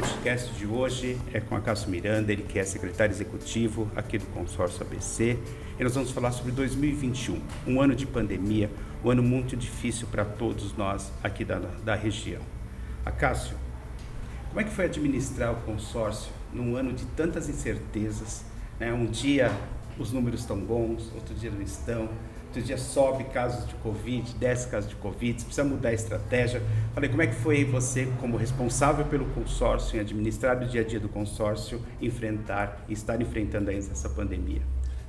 podcast de hoje é com a Cássio Miranda, ele que é secretário executivo aqui do Consórcio ABC, e nós vamos falar sobre 2021, um ano de pandemia, um ano muito difícil para todos nós aqui da região. Cássio, como é que foi administrar o consórcio num ano de tantas incertezas, né? Um dia os números estão bons, outro dia não estão, outro dia sobe casos de Covid, desce casos de Covid, você precisa mudar a estratégia. Falei, como é que foi você, como responsável pelo consórcio, em administrar o dia a dia do consórcio, estar enfrentando ainda essa pandemia?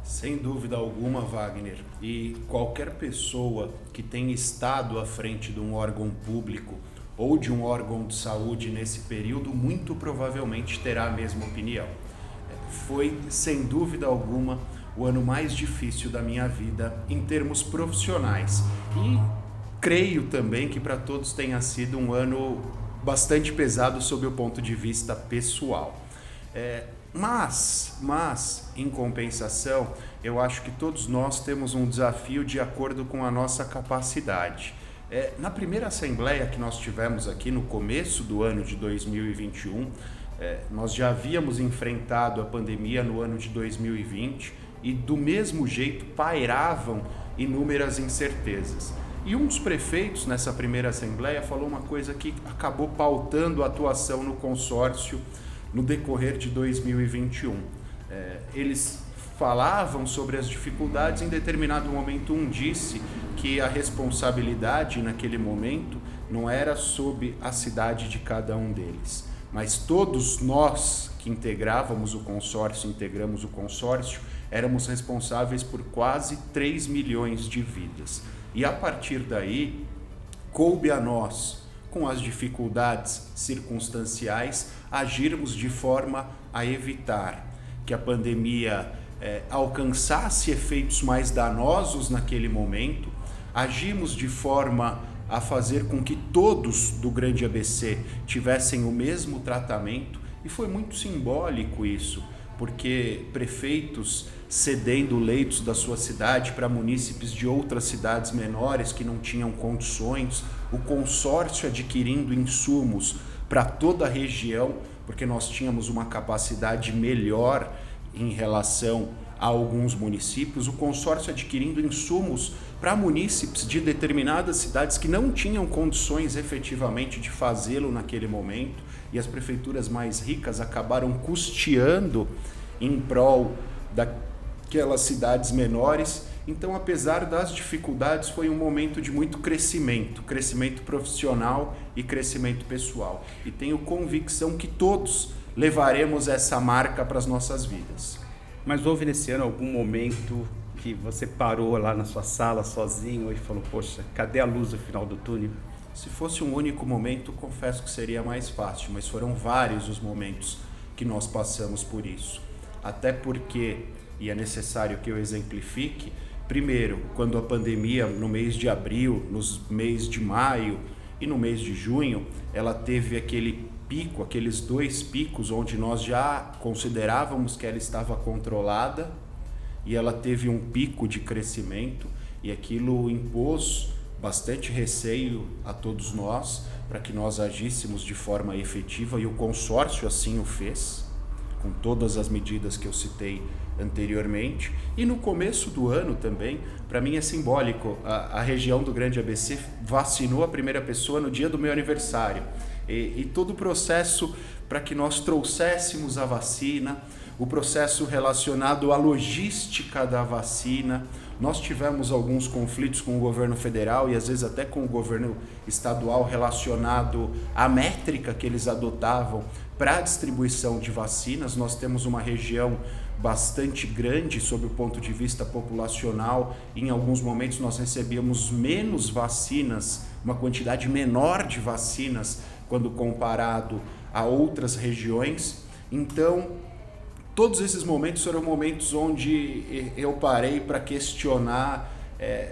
Sem dúvida alguma, Wagner, e qualquer pessoa que tenha estado à frente de um órgão público ou de um órgão de saúde nesse período, muito provavelmente terá a mesma opinião. Foi, sem dúvida alguma, o ano mais difícil da minha vida em termos profissionais. E creio também que para todos tenha sido um ano bastante pesado sob o ponto de vista pessoal. Mas, em compensação, eu acho que todos nós temos um desafio de acordo com a nossa capacidade. Na primeira assembleia que nós tivemos aqui no começo do ano de 2021, nós já havíamos enfrentado a pandemia no ano de 2020 e do mesmo jeito pairavam inúmeras incertezas. E um dos prefeitos nessa primeira assembleia falou uma coisa que acabou pautando a atuação no consórcio no decorrer de 2021. Eles falavam sobre as dificuldades, em determinado momento um disse que a responsabilidade naquele momento não era sob a cidade de cada um deles, mas todos nós que integramos o consórcio, éramos responsáveis por quase 3 milhões de vidas. E a partir daí, coube a nós, com as dificuldades circunstanciais, agirmos de forma a evitar que a pandemia alcançasse efeitos mais danosos naquele momento. Agimos de forma a fazer com que todos do Grande ABC tivessem o mesmo tratamento, e foi muito simbólico isso, porque prefeitos cedendo leitos da sua cidade para munícipes de outras cidades menores que não tinham condições, o consórcio adquirindo insumos para toda a região, porque nós tínhamos uma capacidade melhor em relação a alguns municípios, o consórcio adquirindo insumos para munícipes de determinadas cidades que não tinham condições efetivamente de fazê-lo naquele momento, e as prefeituras mais ricas acabaram custeando em prol daquelas cidades menores. Então, apesar das dificuldades, foi um momento de muito crescimento profissional e crescimento pessoal. E tenho convicção que todos levaremos essa marca para as nossas vidas. Mas houve nesse ano algum momento que você parou lá na sua sala sozinho e falou, poxa, cadê a luz no final do túnel? Se fosse um único momento, confesso que seria mais fácil, mas foram vários os momentos que nós passamos por isso. Até porque, e é necessário que eu exemplifique, primeiro, quando a pandemia, no mês de abril, nos mês de maio e no mês de junho, ela teve aqueles 2 picos onde nós já considerávamos que ela estava controlada, e ela teve um pico de crescimento, e aquilo impôs bastante receio a todos nós para que nós agíssemos de forma efetiva, e o consórcio assim o fez, com todas as medidas que eu citei anteriormente. E no começo do ano também, para mim é simbólico, a região do Grande ABC vacinou a primeira pessoa no dia do meu aniversário, e todo o processo para que nós trouxéssemos a vacina, o processo relacionado à logística da vacina. Nós tivemos alguns conflitos com o governo federal e às vezes até com o governo estadual relacionado à métrica que eles adotavam para a distribuição de vacinas. Nós temos uma região bastante grande sob o ponto de vista populacional. Em alguns momentos nós recebíamos menos vacinas, uma quantidade menor de vacinas quando comparado a outras regiões. Então, todos esses momentos foram momentos onde eu parei para questionar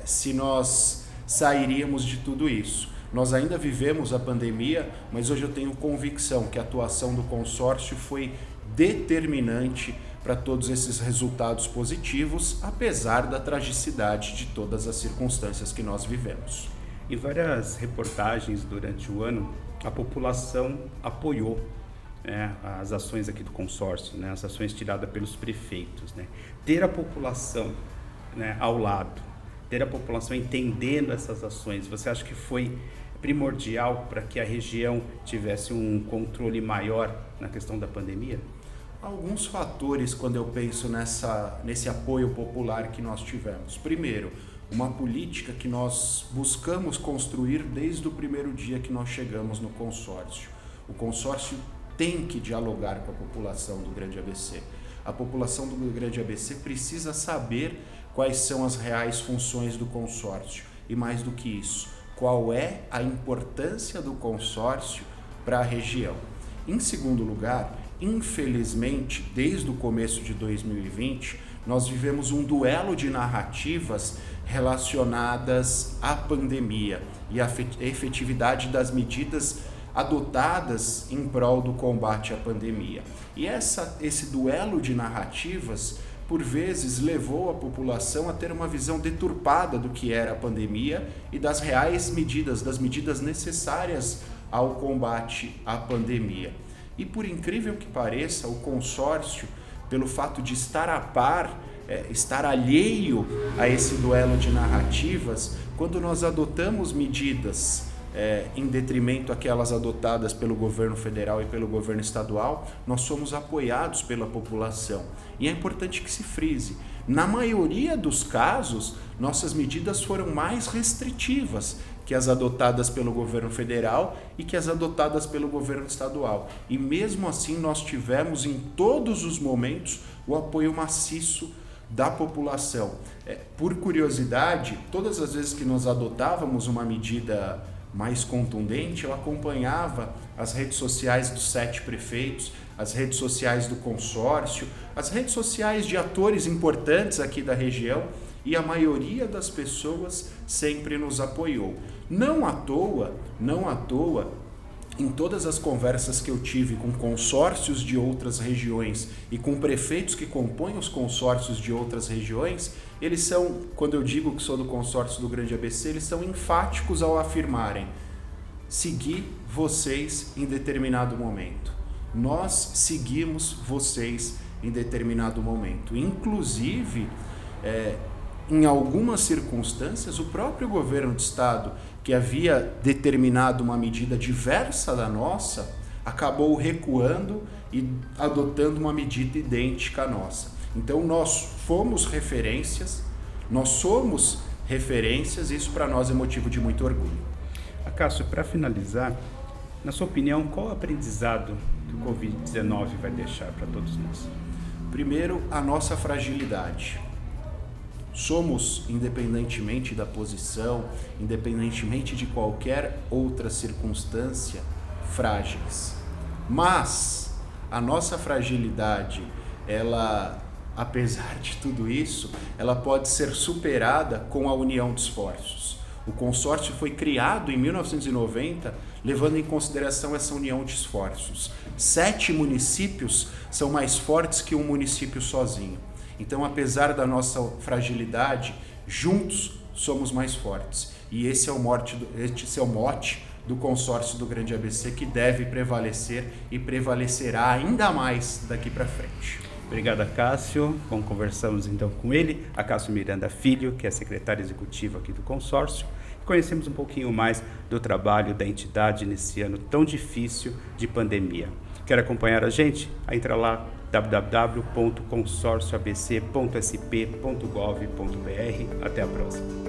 se nós sairíamos de tudo isso. Nós ainda vivemos a pandemia, mas hoje eu tenho convicção que a atuação do consórcio foi determinante para todos esses resultados positivos, apesar da tragicidade de todas as circunstâncias que nós vivemos. Em várias reportagens durante o ano, a população apoiou as ações aqui do consórcio, né, as ações tiradas pelos prefeitos, né, ter a população, né, ao lado, ter a população entendendo essas ações, você acha que foi primordial para que a região tivesse um controle maior na questão da pandemia? Alguns fatores quando eu penso nesse apoio popular que nós tivemos. Primeiro, uma política que nós buscamos construir desde o primeiro dia que nós chegamos no consórcio. O consórcio tem que dialogar com a população do Grande ABC. A população do Grande ABC precisa saber quais são as reais funções do consórcio e, mais do que isso, qual é a importância do consórcio para a região. Em segundo lugar, infelizmente, desde o começo de 2020, nós vivemos um duelo de narrativas relacionadas à pandemia e à efetividade das medidas adotadas em prol do combate à pandemia. E esse duelo de narrativas, por vezes, levou a população a ter uma visão deturpada do que era a pandemia e das reais medidas, das medidas necessárias ao combate à pandemia. E por incrível que pareça, o consórcio, pelo fato de estar a par, estar alheio a esse duelo de narrativas, quando nós adotamos medidas em detrimento àquelas adotadas pelo governo federal e pelo governo estadual, nós somos apoiados pela população. E é importante que se frise, na maioria dos casos, nossas medidas foram mais restritivas que as adotadas pelo governo federal e que as adotadas pelo governo estadual. E mesmo assim nós tivemos em todos os momentos o apoio maciço da população. Por curiosidade, todas as vezes que nós adotávamos uma medida mais contundente, eu acompanhava as redes sociais dos 7 prefeitos, as redes sociais do consórcio, as redes sociais de atores importantes aqui da região, e a maioria das pessoas sempre nos apoiou. Não à toa, em todas as conversas que eu tive com consórcios de outras regiões e com prefeitos que compõem os consórcios de outras regiões, eles são, quando eu digo que sou do consórcio do Grande ABC, eles são enfáticos ao afirmarem: segui vocês em determinado momento. Nós seguimos vocês em determinado momento. Inclusive, em algumas circunstâncias, o próprio governo do estado, que havia determinado uma medida diversa da nossa, acabou recuando e adotando uma medida idêntica à nossa. Então nós somos referências, e isso para nós é motivo de muito orgulho. Cássio, para finalizar, na sua opinião, qual o aprendizado que o Covid-19 vai deixar para todos nós? Primeiro, a nossa fragilidade. Somos, independentemente da posição, independentemente de qualquer outra circunstância, frágeis. Mas a nossa fragilidade, ela, apesar de tudo isso, ela pode ser superada com a união de esforços. O consórcio foi criado em 1990, levando em consideração essa união de esforços. 7 municípios são mais fortes que um município sozinho. Então, apesar da nossa fragilidade, juntos somos mais fortes. E esse é o mote do consórcio do Grande ABC, que deve prevalecer e prevalecerá ainda mais daqui para frente. Obrigado, Cássio. Bom, conversamos então com ele, a Cássio Miranda Filho, que é secretário executivo aqui do consórcio. Conhecemos um pouquinho mais do trabalho da entidade nesse ano tão difícil de pandemia. Quer acompanhar a gente? Entra lá, www.consorcioabc.sp.gov.br. Até a próxima.